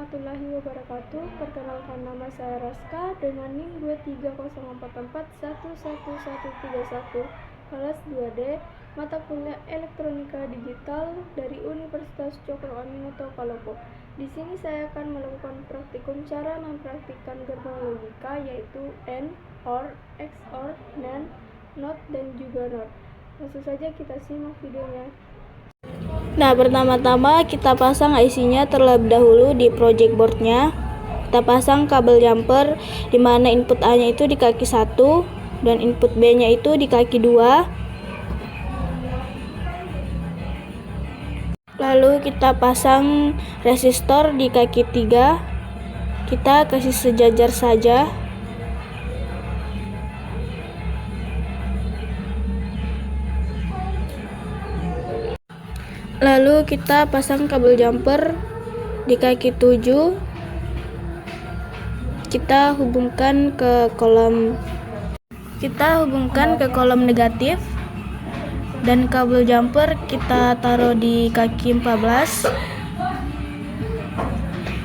warahmatullahi wabarakatuh. Perkenalkan, nama saya Raska dengan NIM 23044111131 kelas 2D, mata kuliah Elektronika Digital dari Universitas Cokro Aminoto Palopo. Di sini saya akan melakukan praktikum cara mempraktikkan gerbang logika, yaitu AND, OR, XOR, NAND, NOT, dan juga NOR. Langsung saja kita simak videonya. Nah, pertama-tama kita pasang IC-nya terlebih dahulu di project board-nya. Kita pasang kabel jumper di mana input A-nya itu di kaki 1 dan input B-nya itu di kaki 2. Lalu kita pasang resistor di kaki 3. Kita kasih sejajar saja. Lalu kita pasang kabel jumper di kaki 7. Kita hubungkan ke kolom negatif, dan kabel jumper kita taruh di kaki 14.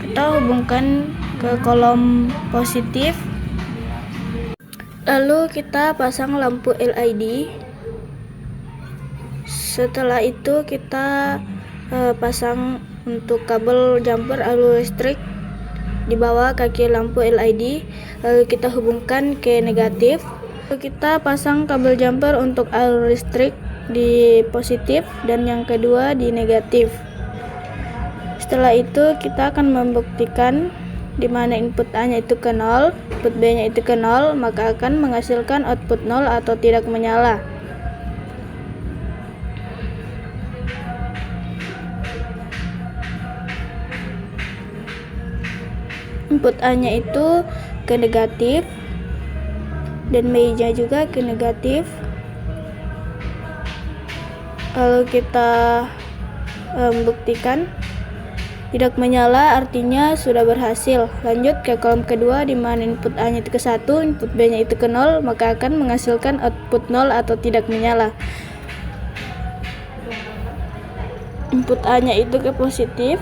Kita hubungkan ke kolom positif. Lalu kita pasang lampu LED. Setelah itu kita pasang untuk kabel jumper arus listrik di bawah kaki lampu LED, lalu kita hubungkan ke negatif. Lalu kita pasang kabel jumper untuk arus listrik di positif dan yang kedua di negatif. Setelah itu kita akan membuktikan di mana input A-nya itu ke 0, input B-nya itu ke 0, maka akan menghasilkan output 0 atau tidak menyala. Input A-nya itu ke negatif dan B-nya juga ke negatif. Lalu kita buktikan tidak menyala, artinya sudah berhasil. Lanjut ke kolom kedua di mana input A-nya itu ke 1, input B-nya itu ke 0, maka akan menghasilkan output 0 atau tidak menyala. Input A-nya itu ke positif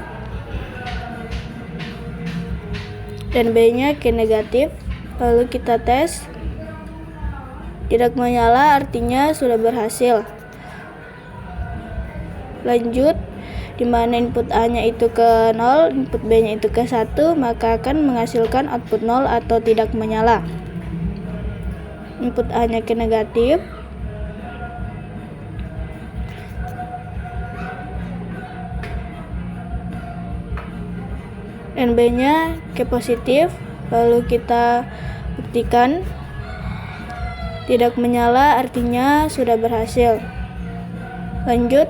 dan B-nya ke negatif. Lalu kita tes, tidak menyala, artinya sudah berhasil. Lanjut di mana input A-nya itu ke 0, input B-nya itu ke 1, maka akan menghasilkan output 0 atau tidak menyala. Input A-nya ke negatif, dan B-nya ke positif. Lalu kita buktikan tidak menyala, artinya sudah berhasil. Lanjut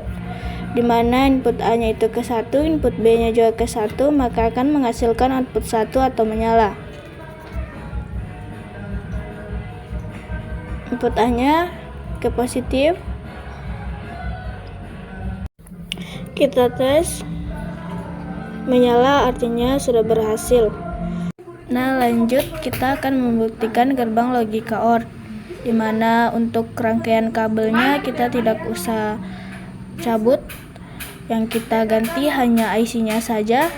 di mana input A-nya itu ke 1, input B-nya juga ke 1, maka akan menghasilkan output 1 atau menyala. Input A-nya ke positif. Kita tes, menyala, artinya sudah berhasil. Nah, lanjut kita akan membuktikan gerbang logika OR, di mana untuk rangkaian kabelnya kita tidak usah cabut, yang kita ganti hanya IC-nya saja.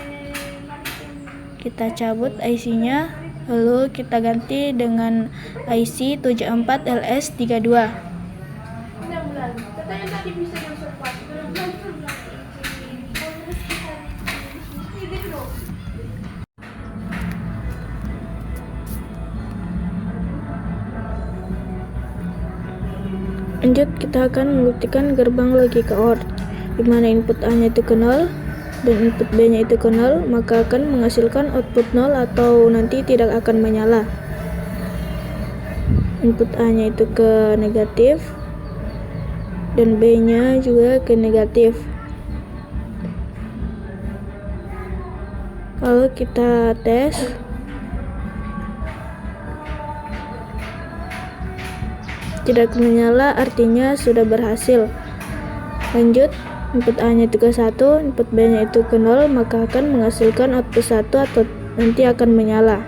Kita cabut IC-nya, lalu kita ganti dengan IC 74LS32. Lanjut kita akan membuktikan gerbang logika OR, di mana input A-nya itu ke 0 dan input B-nya itu ke 0, maka akan menghasilkan output 0 atau nanti tidak akan menyala. Input A-nya itu ke negatif dan B-nya juga ke negatif. Lalu kita tes, tidak menyala, artinya sudah berhasil. Lanjut, input A-nya itu ke 1, input B-nya itu ke 0, maka akan menghasilkan output 1 atau nanti akan menyala.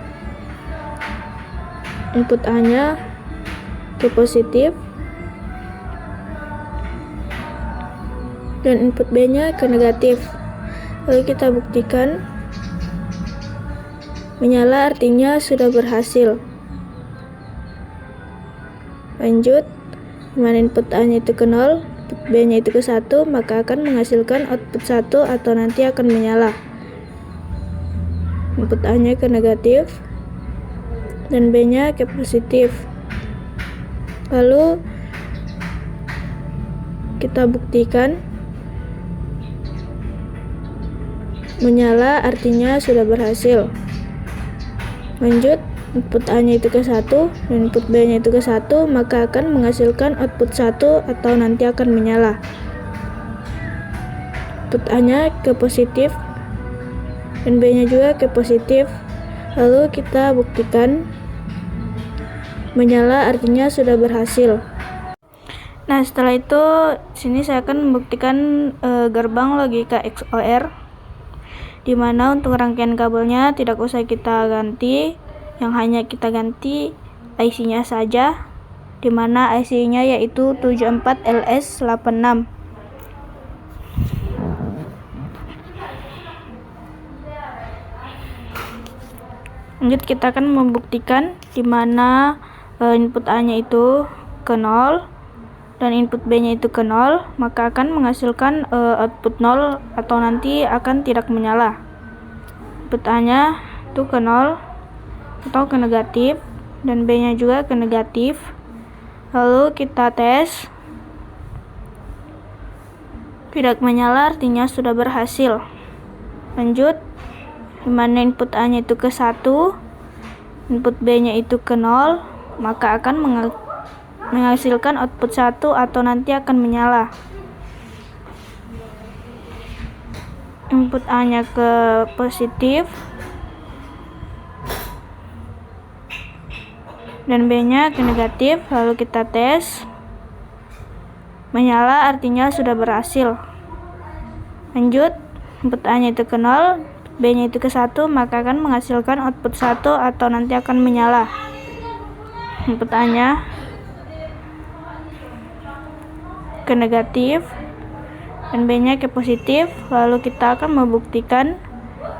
Input A-nya ke positif dan input B-nya ke negatif. Lalu kita buktikan Menyala artinya sudah berhasil. Lanjut, dimana input A-nya itu ke 0, input B-nya itu ke 1, maka akan menghasilkan output 1 atau nanti akan menyala. Input A-nya ke negatif dan B-nya ke positif. Lalu kita buktikan menyala artinya sudah berhasil. Lanjut, input A-nya itu ke 1 dan input B-nya itu ke 1, maka akan menghasilkan output 1 atau nanti akan menyala. Input A-nya ke positif dan B-nya juga ke positif. Lalu kita buktikan menyala artinya sudah berhasil. Nah, setelah itu sini saya akan membuktikan gerbang logika XOR, dimana untuk rangkaian kabelnya tidak usah kita ganti, yang hanya kita ganti IC-nya saja, dimana IC-nya yaitu 74LS86. Lanjut, kita akan membuktikan dimana input A-nya itu ke 0 dan input B-nya itu ke 0, maka akan menghasilkan output 0 atau nanti akan tidak menyala. Input A-nya itu ke 0 atau ke negatif dan B-nya juga ke negatif. Lalu kita tes, tidak menyala artinya sudah berhasil. Lanjut, dimana input A-nya itu ke 1, input B-nya itu ke 0, maka akan menghasilkan output 1 atau nanti akan menyala. Input A-nya ke positif dan B-nya ke negatif. Lalu kita tes, menyala artinya sudah berhasil. Lanjut, input A-nya itu ke 0, B-nya itu ke 1, maka akan menghasilkan output 1 atau nanti akan menyala. Input A-nya ke negatif dan B-nya ke positif. Lalu kita akan membuktikan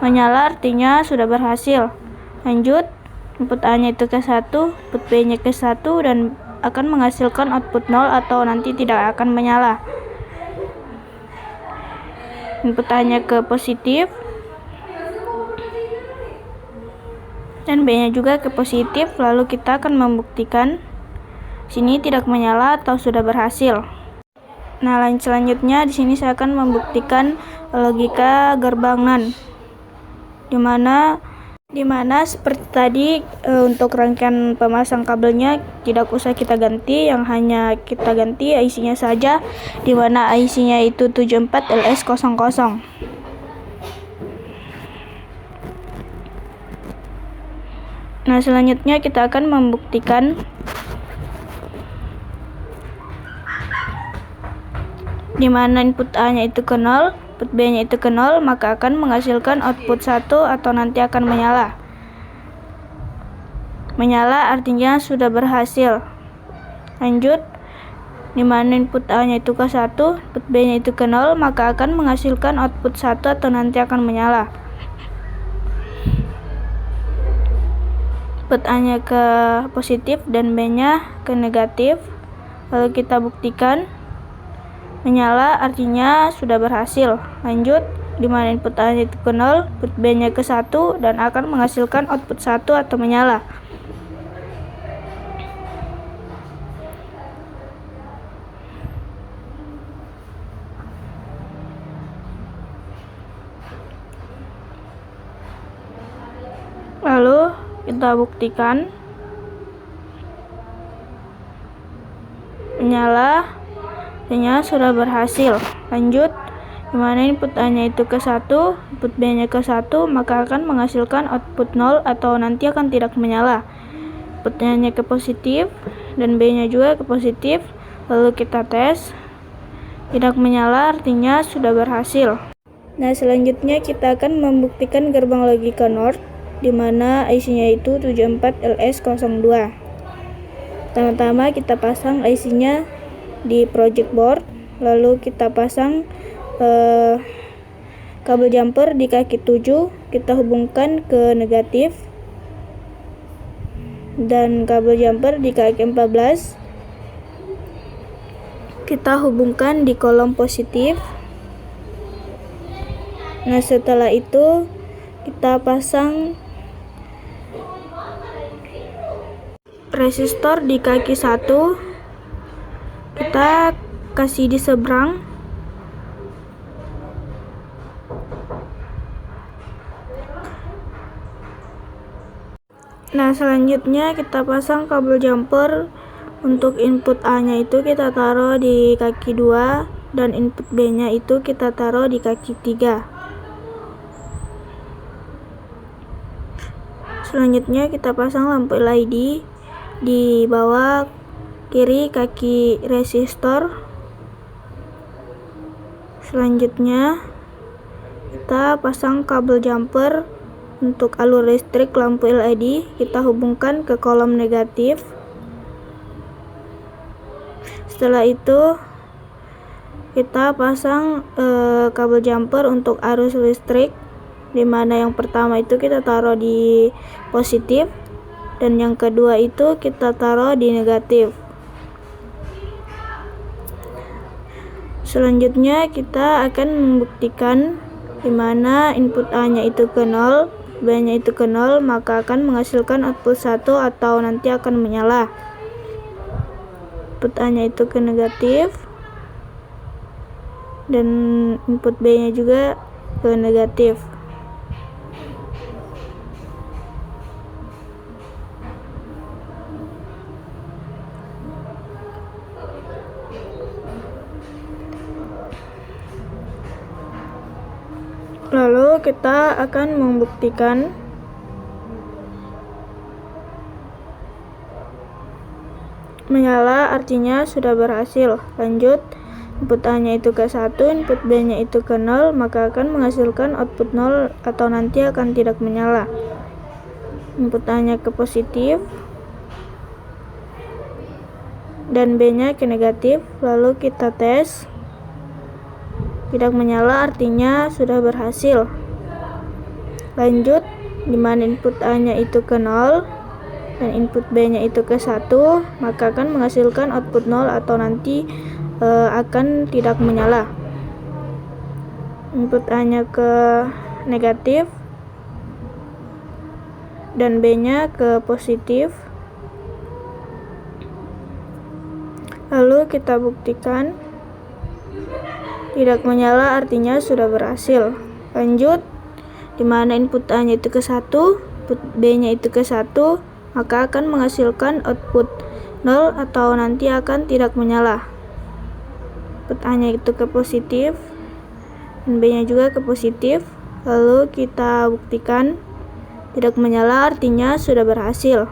menyala artinya sudah berhasil. Lanjut, input A-nya itu ke 1, input B-nya ke 1, dan akan menghasilkan output 0 atau nanti tidak akan menyala. Input A-nya ke positif dan B-nya juga ke positif. Lalu kita akan membuktikan sini tidak menyala atau sudah berhasil. Nah, selanjutnya di sini saya akan membuktikan logika gerbang NAND, dimana seperti tadi untuk rangkaian pemasang kabelnya tidak usah kita ganti, yang hanya kita ganti IC-nya saja, dimana IC-nya itu 74LS00. Nah, selanjutnya kita akan membuktikan dimana input A-nya itu ke 0, input B-nya itu ke 0, maka akan menghasilkan output 1 atau nanti akan menyala. Menyala artinya sudah berhasil. Lanjut, dimana input A-nya itu ke 1, input B-nya itu ke 0, maka akan menghasilkan output 1 atau nanti akan menyala. Input A-nya ke positif dan B-nya ke negatif. Lalu kita buktikan menyala artinya sudah berhasil. Lanjut, dimana input A-nya itu ke 0, input B-nya ke 1, dan akan menghasilkan output 1 atau menyala. Lalu kita buktikan menyala artinya sudah berhasil. Lanjut, dimana input A-nya itu ke 1, input B-nya ke 1, maka akan menghasilkan output 0 atau nanti akan tidak menyala. Input A-nya ke positif dan B-nya juga ke positif. Lalu kita tes, tidak menyala artinya sudah berhasil. Nah, selanjutnya kita akan membuktikan gerbang logika NOR, dimana IC-nya itu 74LS02. Pertama-tama kita pasang IC-nya di project board, lalu kita pasang kabel jumper di kaki 7 kita hubungkan ke negatif, dan kabel jumper di kaki 14 kita hubungkan di kolom positif. Nah, setelah itu kita pasang resistor di kaki 1, kita kasih di seberang. Nah, selanjutnya kita pasang kabel jumper. Untuk input A-nya itu kita taruh di kaki 2 dan input B-nya itu kita taruh di kaki 3. Selanjutnya kita pasang lampu LED di bawah kiri kaki resistor. Selanjutnya kita pasang kabel jumper untuk alur listrik lampu LED, kita hubungkan ke kolom negatif. Setelah itu kita pasang kabel jumper untuk arus listrik, dimana yang pertama itu kita taruh di positif dan yang kedua itu kita taruh di negatif. Selanjutnya kita akan membuktikan dimana input A-nya itu ke 0, B-nya itu ke 0, maka akan menghasilkan output 1 atau nanti akan menyala. Input A-nya itu ke negatif dan input B-nya juga ke negatif. Lalu kita akan membuktikan menyala, artinya sudah berhasil. Lanjut, input A-nya itu ke 1, input B-nya itu ke 0, maka akan menghasilkan output 0 atau nanti akan tidak menyala. Input A-nya ke positif dan B-nya ke negatif, lalu kita tes. Tidak menyala, artinya sudah berhasil. Lanjut, dimana input A-nya itu ke 0 dan input B-nya itu ke 1, maka akan menghasilkan output 0 atau nanti akan tidak menyala. Input A-nya ke negatif dan B-nya ke positif. Lalu kita buktikan tidak menyala, artinya sudah berhasil. Lanjut, dimana input A-nya itu ke 1, input B-nya itu ke 1, maka akan menghasilkan output 0 atau nanti akan tidak menyala. Input A-nya itu ke positif dan B-nya juga ke positif. Lalu kita buktikan tidak menyala, artinya sudah berhasil.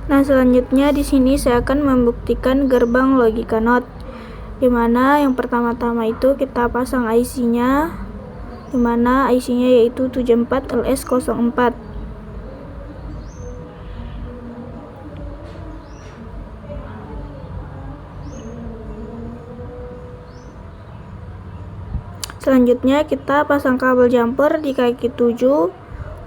Nah, selanjutnya di sini saya akan membuktikan gerbang logika NOT, dimana yang pertama-tama itu kita pasang IC-nya, dimana IC-nya yaitu 74LS04. Selanjutnya kita pasang kabel jumper di kaki 7,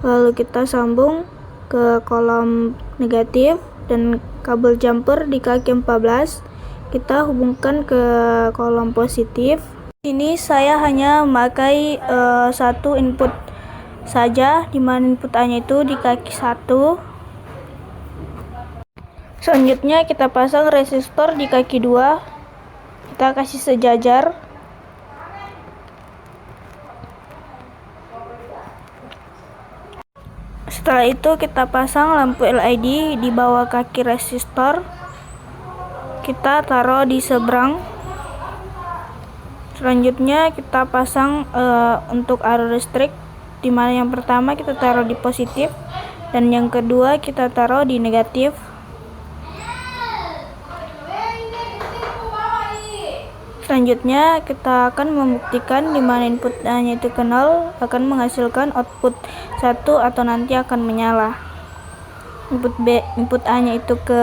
lalu kita sambung ke kolom negatif, dan kabel jumper di kaki 14 kita hubungkan ke kolom positif. Ini saya hanya memakai satu input saja, dimana input A-nya itu di kaki 1. Selanjutnya kita pasang resistor di kaki 2, kita kasih sejajar. Setelah itu kita pasang lampu LED di bawah kaki resistor, kita taruh di seberang. Selanjutnya kita pasang untuk arus listrik, dimana yang pertama kita taruh di positif dan yang kedua kita taruh di negatif. Selanjutnya kita akan membuktikan dimana input A-nya itu ke 0 akan menghasilkan output 1 atau nanti akan menyala. Input A-nya itu ke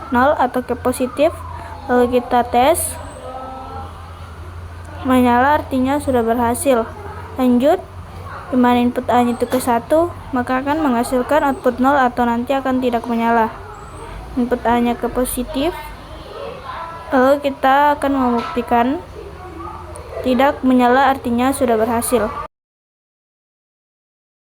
0 atau ke positif, lalu kita tes. Menyala artinya sudah berhasil. Lanjut, di mana input A-nya itu ke 1, maka akan menghasilkan output 0 atau nanti akan tidak menyala. Input A-nya ke positif, lalu kita akan membuktikan tidak menyala artinya sudah berhasil.